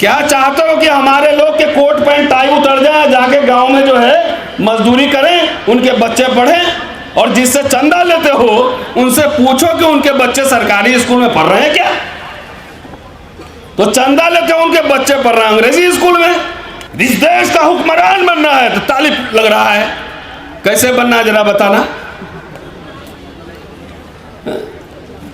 क्या चाहते हो कि हमारे लोग के कोट पैंट टाई उतर जाए, जाके गांव में जो है मजदूरी करें, उनके बच्चे पढ़ें, और जिससे चंदा लेते हो उनसे पूछो कि उनके बच्चे सरकारी स्कूल में पढ़ रहे हैं क्या? तो चंदा लेते हो उनके बच्चे पढ़ रहे हैं अंग्रेजी स्कूल में। इस देश का हुक्मरान बनना है तो तालिब लग रहा है। कैसे बनना है जरा बताना।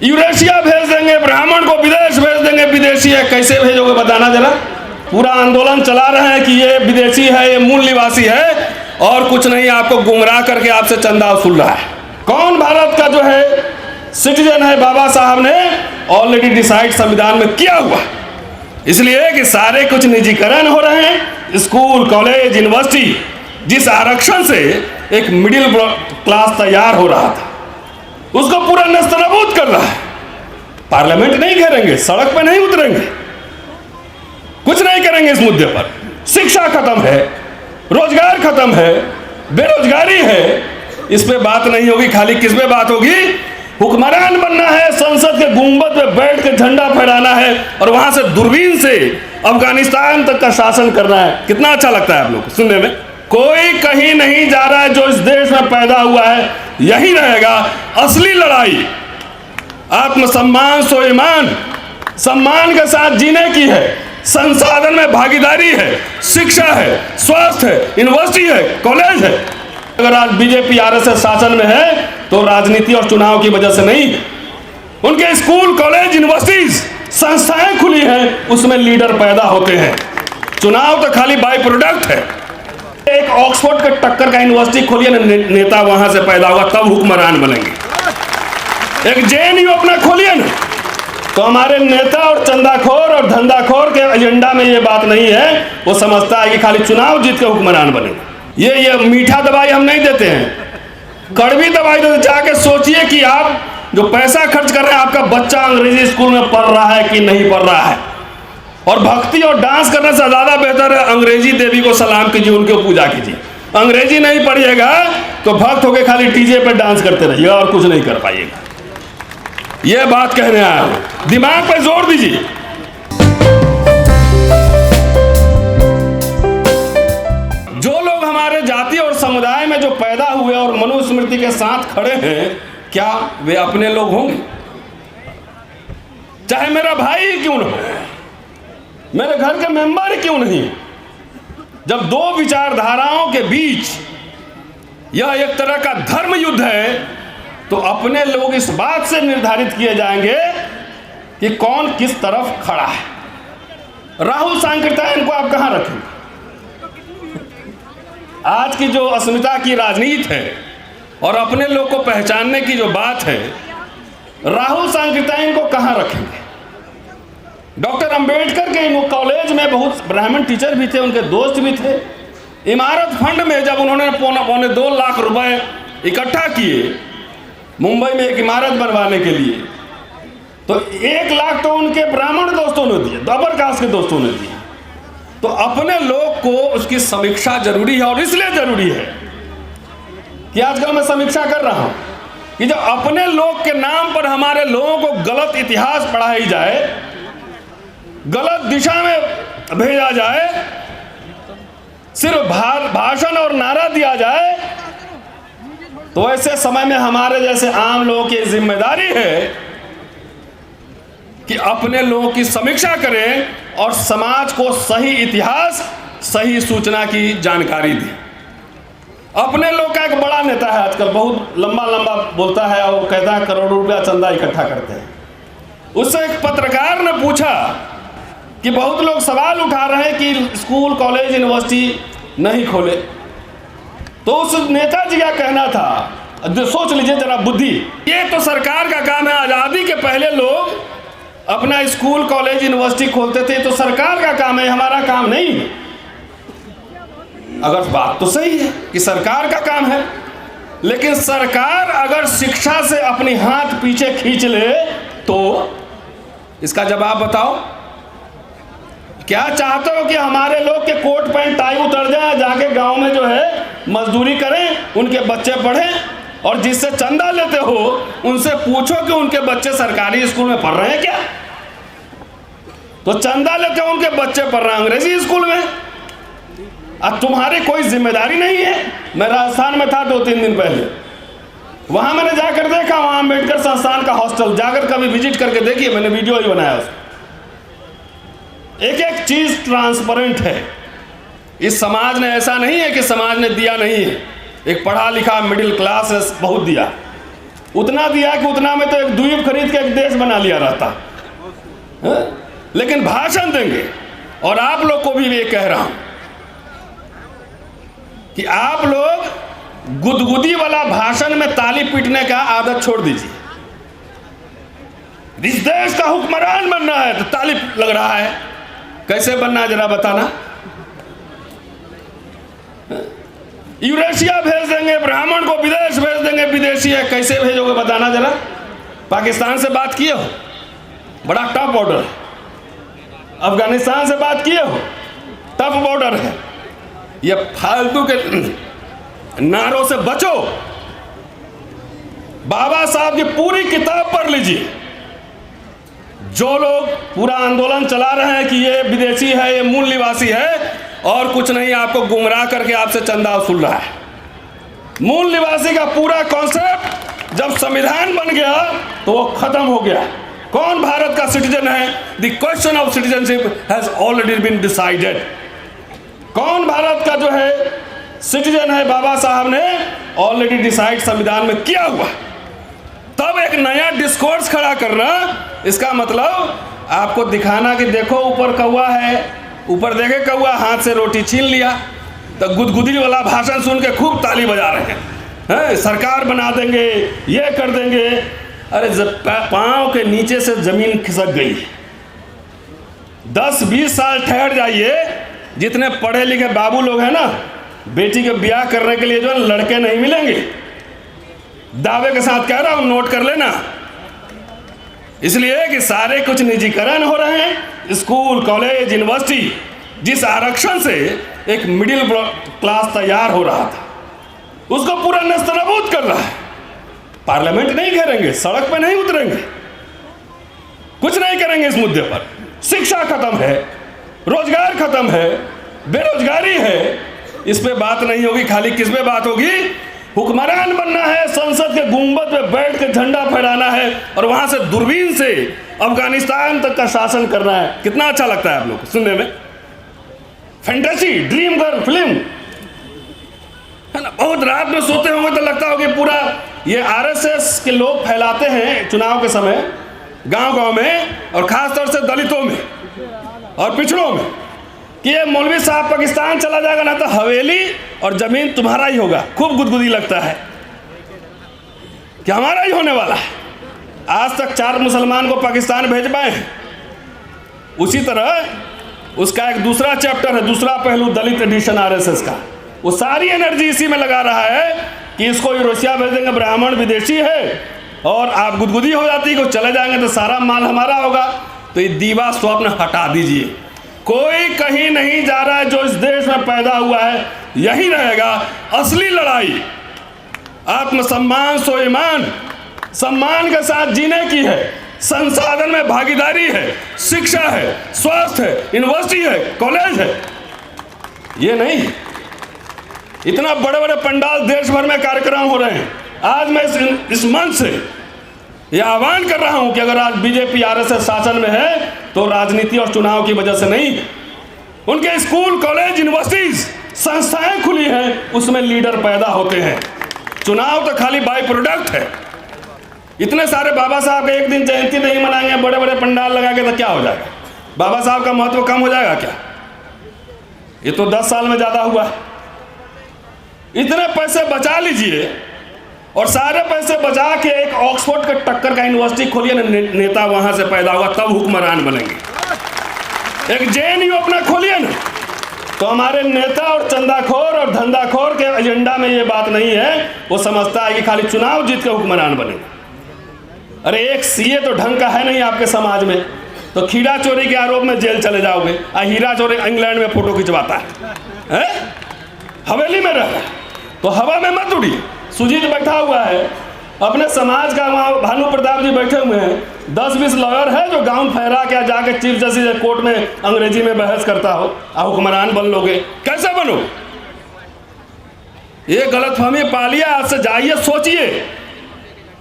यूरेशिया भेज देंगे, ब्राह्मण को विदेश भेज देंगे, विदेशी है, कैसे भेजोगे बताना जरा। पूरा आंदोलन चला रहे हैं कि ये विदेशी है, ये मूल निवासी है, और कुछ नहीं, आपको गुमराह करके आपसे चंदा वसूल रहा है। कौन भारत का जो है सिटीजन है, बाबा साहब ने ऑलरेडी डिसाइड संविधान में किया हुआ। इसलिए कि सारे कुछ निजीकरण हो रहे हैं, स्कूल कॉलेज यूनिवर्सिटी, जिस आरक्षण से एक मिडिल क्लास तैयार हो रहा था उसको पूरा नस्तनाबूद कर रहा है। पार्लियामेंट नहीं घेरेंगे, सड़क पे नहीं उतरेंगे, कुछ नहीं करेंगे इस मुद्दे पर। शिक्षा खत्म है, रोजगार खत्म है, बेरोजगारी है, इस पे बात नहीं होगी। खाली किस पे बात होगी? हुक्मरान बनना है, संसद के गुंबद पे बैठ के झंडा फहराना है और वहां से दूरबीन से अफगानिस्तान तक का शासन करना है। कितना अच्छा लगता है आप लोग सुनने में। कोई कहीं नहीं जा रहा है, जो इस देश में पैदा हुआ है यही रहेगा। असली लड़ाई आत्मसम्मान स्वाभिमान सम्मान के साथ जीने की है, संसाधन में भागीदारी है, शिक्षा है, स्वास्थ्य है, यूनिवर्सिटी है, कॉलेज है। अगर आज बीजेपी आरएसएस शासन में है तो राजनीति और चुनाव की वजह से नहीं। उनके स्कूल कॉलेज यूनिवर्सिटीज संस्थाएं खुली हैं, उसमें लीडर पैदा होते हैं। चुनाव तो खाली बाय प्रोडक्ट है। एक ऑक्सफोर्ड के टक्कर का यूनिवर्सिटी खोलिए ना, नेता वहां से पैदा होगा, तब हुक्मरान बनेंगे। एक जेएनयू अपना खोलिए ना, तो हमारे नेता और चंदाखोर और धंधाखोर के एजेंडा में ये बात नहीं है। वो समझता है कि खाली चुनाव जीत के हुक्मरान बनेगा। ये मीठा दवाई हम नहीं देते हैं, कड़वी दवाई देते। जाके सोचिए कि आप जो पैसा खर्च कर रहे हैं, आपका बच्चा अंग्रेजी स्कूल में पढ़ रहा है कि नहीं पढ़ रहा है। और भक्ति और डांस करने से ज्यादा बेहतर है अंग्रेजी देवी को सलाम कीजिए, उनकी पूजा कीजिए। अंग्रेजी नहीं पढ़िएगा तो भक्त होके खाली डीजे पे डांस करते रहिएगा और कुछ नहीं कर पाइएगा। यह बात कहने आया हूं, दिमाग पे जोर दीजिए। जो लोग हमारे जाति और समुदाय में जो पैदा हुए और मनुस्मृति के साथ खड़े हैं, क्या वे अपने लोग होंगे? चाहे मेरा भाई क्यों न हो, मेरे घर के मेंबर क्यों नहीं। जब दो विचारधाराओं के बीच यह एक तरह का धर्म युद्ध है, तो अपने लोग इस बात से निर्धारित किए जाएंगे कि कौन किस तरफ खड़ा है। राहुल सांकृत्यायन को आप कहां रखेंगे? आज की जो अस्मिता की राजनीति है और अपने लोग को पहचानने की जो बात है, राहुल सांकृत्यायन को कहां रखेंगे? डॉक्टर अंबेडकर के कॉलेज में बहुत ब्राह्मण टीचर भी थे, उनके दोस्त भी थे। इमारत फंड में जब उन्होंने पौने 2 लाख रुपए इकट्ठा किए मुंबई में एक इमारत बनवाने के लिए, तो 1 लाख तो उनके ब्राह्मण दोस्तों ने दिए, अपर कास्ट के दोस्तों ने दिए। तो अपने लोग को उसकी समीक्षा जरूरी है, और इसलिए जरूरी है कि आजकल मैं समीक्षा कर रहा हूं कि जब अपने लोग के नाम पर हमारे लोगों को गलत इतिहास पढ़ाई जाए, गलत दिशा में भेजा जाए, सिर्फ भाषण और नारा दिया जाए, तो ऐसे समय में हमारे जैसे आम लोगों की जिम्मेदारी है कि अपने लोगों की समीक्षा करें और समाज को सही इतिहास, सही सूचना की जानकारी दें। अपने लोग का एक बड़ा नेता है आजकल, बहुत लंबा लंबा बोलता है और कहता है करोड़ों रुपया चंदा इकट्ठा करते हैं। उससे एक पत्रकार ने पूछा कि बहुत लोग सवाल उठा रहे हैं कि स्कूल कॉलेज यूनिवर्सिटी नहीं खोले, तो उस नेताजी का कहना था, सोच लीजिए जरा बुद्धि, ये तो सरकार का काम है। आज़ादी के पहले लोग अपना स्कूल कॉलेज यूनिवर्सिटी खोलते थे, तो सरकार का काम है, हमारा काम नहीं है। अगर बात तो सही है कि सरकार का काम है, लेकिन सरकार अगर शिक्षा से अपनी हाथ पीछे खींच ले तो इसका जवाब बताओ। क्या चाहते हो कि हमारे लोग के कोट पैंट टाई उतर जाए, जाके गांव में जो है मजदूरी करें, उनके बच्चे पढ़ें, और जिससे चंदा लेते हो उनसे पूछो कि उनके बच्चे सरकारी स्कूल में पढ़ रहे हैं क्या? तो चंदा लेते हो उनके बच्चे पढ़ रहे हैं अंग्रेजी स्कूल में। अब तुम्हारी कोई जिम्मेदारी नहीं है। मैं राजस्थान में था 2-3 दिन पहले, वहां मैंने जाकर देखा, वहां अम्बेडकर संस्थान का हॉस्टल, जाकर कभी विजिट करके देखिए, मैंने वीडियो ही बनाया उसमें। एक एक चीज ट्रांसपेरेंट है। इस समाज ने ऐसा नहीं है कि समाज ने दिया नहीं है। एक पढ़ा लिखा मिडिल क्लास है, बहुत दिया, उतना दिया कि उतना में तो एक द्वीप खरीद के एक देश बना लिया रहता है? लेकिन भाषण देंगे। और आप लोग को भी ये कह रहा हूं कि आप लोग गुदगुदी वाला भाषण में ताली पीटने का आदत छोड़ दीजिए। इस देश का हुक्मरान बनना है तो ताली लग रहा है, कैसे बनना है जरा बताना। यूरेशिया भेज देंगे, ब्राह्मण को विदेश भेज देंगे, विदेशी है, कैसे भेजोगे बताना जरा। पाकिस्तान से बात किए हो, बड़ा टफ बॉर्डर है। अफगानिस्तान से बात किए हो, टफ बॉर्डर है। ये फालतू के नारों से बचो। बाबा साहब की पूरी किताब पढ़ लीजिए। जो लोग पूरा आंदोलन चला रहे हैं कि ये विदेशी है, ये मूल निवासी है और कुछ नहीं, आपको गुमराह करके आपसे चंदा वसूल रहा है। मूल निवासी का पूरा कॉन्सेप्ट जब संविधान बन गया तो वो खत्म हो गया। कौन भारत का सिटीजन है? The question of citizenship has already been decided. कौन भारत का जो है सिटीजन है, बाबा साहब ने ऑलरेडी डिसाइड संविधान में किया हुआ। तब एक नया डिस्कोर्स खड़ा करना, इसका मतलब आपको दिखाना कि देखो ऊपर कौवा है, ऊपर देखे कौवा, हाथ से रोटी छीन लिया। तो गुदगुदी वाला भाषण सुन के खूब ताली बजा रहे हैं, सरकार बना देंगे, ये कर देंगे। अरे पांव के नीचे से जमीन खिसक गई। 10-20 साल ठहर जाइए। जितने पढ़े लिखे बाबू लोग हैं ना, बेटी के ब्याह करने के लिए जो लड़के नहीं मिलेंगे, दावे के साथ कह रहा हूं, नोट कर लेना। इसलिए कि सारे कुछ निजीकरण हो रहे हैं। स्कूल, कॉलेज, यूनिवर्सिटी, जिस आरक्षण से एक मिडिल क्लास तैयार हो रहा था, उसको पूरा नेस्तनाबूद कर रहा है। पार्लियामेंट नहीं घेरेंगे, सड़क पे नहीं उतरेंगे, कुछ नहीं करेंगे इस मुद्दे पर। शिक्षा खत्म है, रोजगार खत्म है, बेरोजगारी है, इस पे बात नहीं होगी। खाली किस पे बात होगी? हुक्मरान बनना है, संसद के गुंबद पे बैठ के झंडा फहराना है और वहां से दूरबीन से अफगानिस्तान तक का शासन करना है। कितना अच्छा लगता है आप लोग को सुनने में? फैंटेसी, ड्रीम गर्ल फिल्म है ना। बहुत रात में सोते होंगे तो लगता होगा पूरा ये आरएसएस के लोग फैलाते हैं चुनाव के समय गांव-गांव में, और खासतौर से दलितों में और पिछड़ों में, कि ये मौलवी साहब पाकिस्तान चला जाएगा ना तो हवेली और जमीन तुम्हारा ही होगा। खूब गुदगुदी लगता है कि हमारा ही होने वाला है। आज तक 4 मुसलमान को पाकिस्तान भेज पाए हैं। उसी तरह उसका एक दूसरा चैप्टर है, दूसरा पहलू, दलित एडिशन आरएसएस का। वो सारी एनर्जी इसी में लगा रहा है कि इसको यूरोशिया भेज देंगे, ब्राह्मण विदेशी है, और आप गुदगुदी हो जाती है कि चले जाएंगे तो सारा माल हमारा होगा। तो ये दीवा स्वप्न हटा दीजिए। कोई कहीं नहीं जा रहा है। जो इस देश में पैदा हुआ है यही रहेगा। असली लड़ाई आत्मसम्मान स्वाभिमान सम्मान के साथ जीने की है। संसाधन में भागीदारी है, शिक्षा है, स्वास्थ्य है, यूनिवर्सिटी है, कॉलेज है। ये नहीं इतना बड़े बड़े पंडाल देश भर में कार्यक्रम हो रहे हैं। आज मैं इस मंच से यह आह्वान कर रहा हूं कि अगर आज बीजेपी आरएसएस शासन में है तो राजनीति और चुनाव की वजह से नहीं। उनके स्कूल, कॉलेज, यूनिवर्सिटीज, संस्थाएं खुली हैं, उसमें लीडर पैदा होते हैं। चुनाव तो खाली बाई प्रोडक्ट है। इतने सारे बाबा साहब एक दिन जयंती नहीं मनाएंगे, बड़े बड़े पंडाल लगा के, तो क्या हो जाएगा? बाबा साहब का महत्व कम हो जाएगा क्या? ये तो 10 साल में ज्यादा हुआ। इतने पैसे बचा लीजिए और सारे पैसे बचा के एक ऑक्सफोर्ड के टक्कर का यूनिवर्सिटी खोलिए ना, नेता वहां से पैदा होगा, तब हुक्मरान बनेंगे। एक जेएनयू अपना खोलिए ना, तो हमारे नेता और चंदाखोर और धंधाखोर के एजेंडा में ये बात नहीं है। वो समझता है कि खाली चुनाव जीत के हुक्मरान बनेंगे। अरे एक सीए तो ढंग का है नहीं आपके समाज में, तो खीरा चोरी के आरोप में जेल चले जाओगे। हीरा चोरी इंग्लैंड में फोटो खिंचवाता है, हवेली में रह रहा है, तो हवा में मत उड़िए। सुजीत बैठा हुआ है अपने समाज का, वहाँ भानु प्रताप जी बैठे हुए हैं, 10-20 लॉयर है जो गाउन फहरा के जाके चीफ जस्टिस कोर्ट में अंग्रेजी में बहस करता हो, आप हुक्मरान बन लोगे? कैसे बनो? ये गलतफहमी पालिए, आज से जाइए, सोचिए।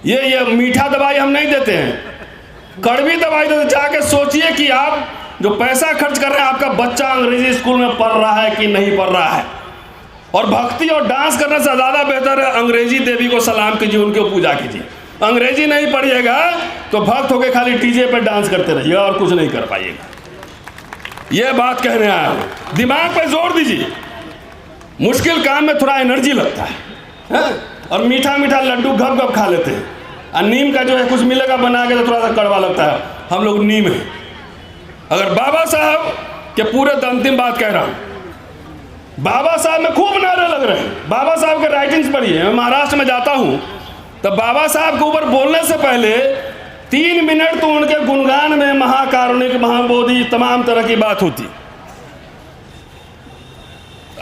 ये मीठा दवाई हम नहीं देते हैं, कड़वी दवाई देते। जाके सोचिए कि आप जो पैसा खर्च कर रहे हैं, आपका बच्चा अंग्रेजी स्कूल में पढ़ रहा है कि नहीं पढ़ रहा है। और भक्ति और डांस करने से ज़्यादा बेहतर है अंग्रेजी देवी को सलाम कीजिए, उनकी पूजा कीजिए। अंग्रेजी नहीं पढ़िएगा तो भक्त होके खाली डीजे पे डांस करते रहिएगा और कुछ नहीं कर पाइएगा। ये बात कहने आया हूँ, दिमाग पे जोर दीजिए। मुश्किल काम में थोड़ा एनर्जी लगता है और मीठा मीठा लड्डू घप घप खा लेते हैं। और नीम का जो है कुछ मिलेगा बना के तो थोड़ा सा कड़वा लगता है, हम लोग नीम है। अगर बाबा साहब के पूरे अंतिम बात कह रहा हूँ, बाबा साहब में खूब नारे लग रहे हैं। बाबा साहब के राइटिंग्स पढ़िए। मैं महाराष्ट्र में जाता हूँ तो बाबा साहब के ऊपर बोलने से पहले 3 मिनट तो उनके गुणगान में महाकारुणिक, महाबोधि, तमाम तरह की बात होती।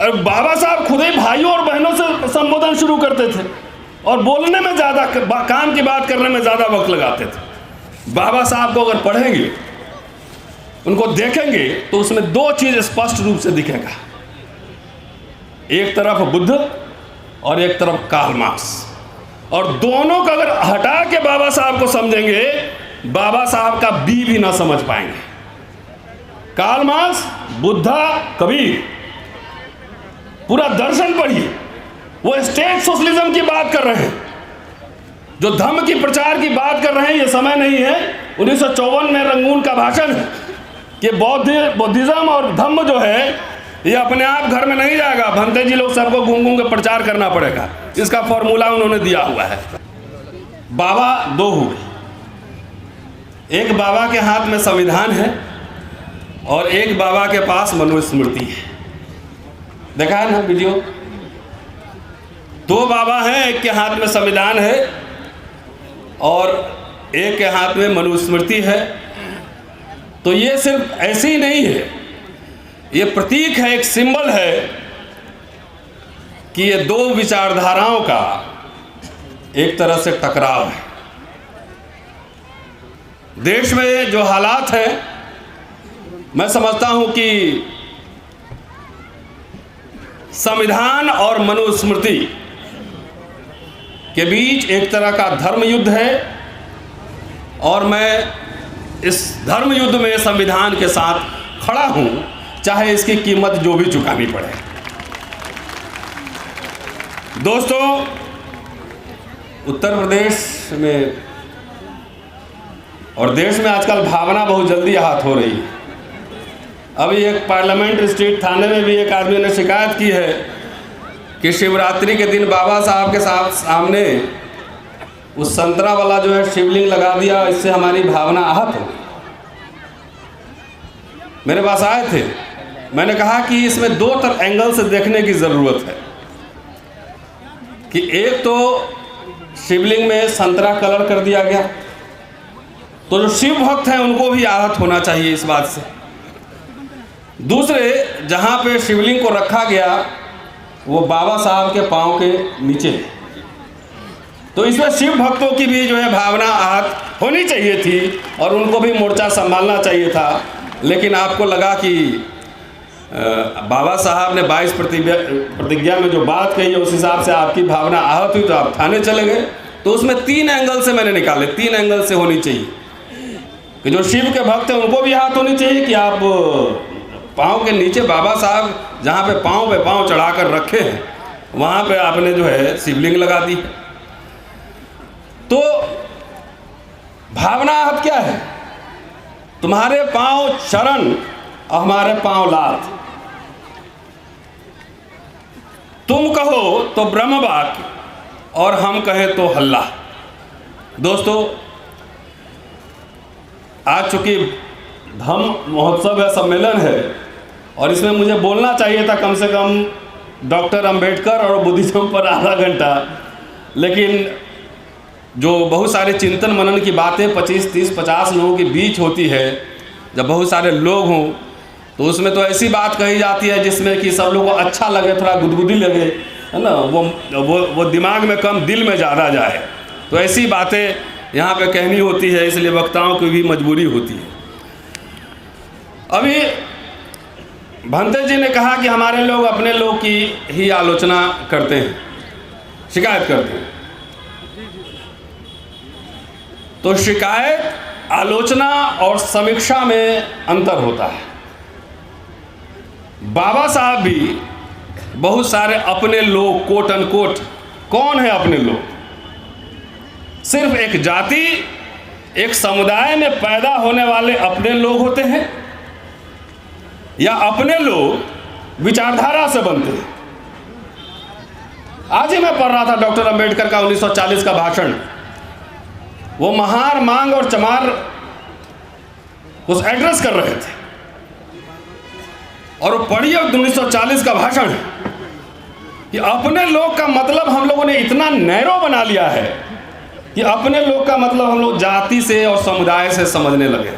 और बाबा साहब खुद ही भाइयों और बहनों से संबोधन शुरू करते थे और बोलने में ज़्यादा, काम की बात करने में ज़्यादा वक्त लगाते थे। बाबा साहब को अगर पढ़ेंगे, उनको देखेंगे तो उसमें 2 चीज़ स्पष्ट रूप से दिखेगा। एक तरफ बुद्ध और एक तरफ कार्ल मार्क्स, और दोनों को अगर हटा के बाबा साहब को समझेंगे, बाबा साहब का बी भी ना समझ पाएंगे। कार्ल मार्क्स, बुद्धा, कबीर, पूरा दर्शन पढ़िए। वो स्टेट सोशलिज्म की बात कर रहे हैं, जो धम्म की प्रचार की बात कर रहे हैं। ये समय नहीं है, 1954 में रंगून का भाषण है कि बौद्धिज्म और धम्म जो है ये अपने आप घर में नहीं जाएगा। भंते जी लोग सबको घूम घूम के प्रचार करना पड़ेगा। इसका फॉर्मूला उन्होंने दिया हुआ है। बाबा 2 हुए, एक बाबा के हाथ में संविधान है और एक बाबा के पास मनुस्मृति है। देखा है ना वीडियो? 2 बाबा हैं, एक के हाथ में संविधान है और एक के हाथ में मनुस्मृति है। तो ये सिर्फ ऐसे ही नहीं है, ये प्रतीक है, एक सिंबल है कि ये 2 विचारधाराओं का एक तरह से टकराव है। देश में जो हालात हैं, मैं समझता हूं कि संविधान और मनुस्मृति के बीच एक तरह का धर्म युद्ध है और मैं इस धर्म युद्ध में संविधान के साथ खड़ा हूं, चाहे इसकी कीमत जो भी चुकानी पड़े। दोस्तों, उत्तर प्रदेश में और देश में आजकल भावना बहुत जल्दी आहत हो रही है। अभी एक पार्लियामेंट स्ट्रीट थाने में भी एक आदमी ने शिकायत की है कि शिवरात्रि के दिन बाबा साहब के सामने उस संतरा वाला जो है शिवलिंग लगा दिया, इससे हमारी भावना आहत हो। मेरे पास आए थे, मैंने कहा कि इसमें 2 एंगल से देखने की ज़रूरत है कि एक तो शिवलिंग में संतरा कलर कर दिया गया, तो जो शिव भक्त हैं उनको भी आहत होना चाहिए इस बात से। दूसरे, जहाँ पे शिवलिंग को रखा गया वो बाबा साहब के पाँव के नीचे है, तो इसमें शिव भक्तों की भी जो है भावना आहत होनी चाहिए थी और उनको भी मोर्चा संभालना चाहिए था। लेकिन आपको लगा कि बाबा साहब ने 22 प्रतिज्ञा में जो बात कही है उस हिसाब से आपकी भावना आहत हुई तो आप थाने चले गए। तो उसमें 3 एंगल से मैंने निकाले, 3 एंगल से होनी चाहिए कि जो शिव के भक्त हैं उनको भी आहत होनी चाहिए कि आप पाँव के नीचे बाबा साहब जहाँ पे पाँव चढ़ाकर रखे हैं वहाँ पे आपने जो है शिवलिंग लगा दी। तो भावना आहत क्या है? तुम्हारे पाँव चरण और हमारे पाँव लात। तुम कहो तो ब्रह्म वाक्य और हम कहें तो हल्ला। दोस्तों, आज चूंकि धम्म महोत्सव या सम्मेलन है और इसमें मुझे बोलना चाहिए था कम से कम डॉक्टर अंबेडकर और बुद्धिज्म पर आधा घंटा, लेकिन जो बहुत सारे चिंतन मनन की बातें 25, 30, 50 लोगों के बीच होती है, जब बहुत सारे लोग हों तो उसमें तो ऐसी बात कही जाती है जिसमें कि सब लोगों को अच्छा लगे, थोड़ा गुदगुदी लगे, है ना, वो दिमाग में कम दिल में ज़्यादा जाए। तो ऐसी बातें यहाँ पे कहनी होती है, इसलिए वक्ताओं की भी मजबूरी होती है। अभी भंते जी ने कहा कि हमारे लोग अपने लोग की ही आलोचना करते हैं, शिकायत करते हैं। तो शिकायत, आलोचना और समीक्षा में अंतर होता है। बाबा साहब भी बहुत सारे अपने लोग, कोट अनकोट, कौन है अपने लोग? सिर्फ एक जाति, एक समुदाय में पैदा होने वाले अपने लोग होते हैं, या अपने लोग विचारधारा से बनते हैं। आज ही मैं पढ़ रहा था डॉक्टर अंबेडकर का 1940 का भाषण। वो महार, मांग और चमार उस एड्रेस कर रहे थे, और वो पढ़िए 1940 का भाषण कि अपने लोग का मतलब हम लोगों ने इतना नैरो बना लिया है कि अपने लोग का मतलब हम लोग जाति से और समुदाय से समझने लगे।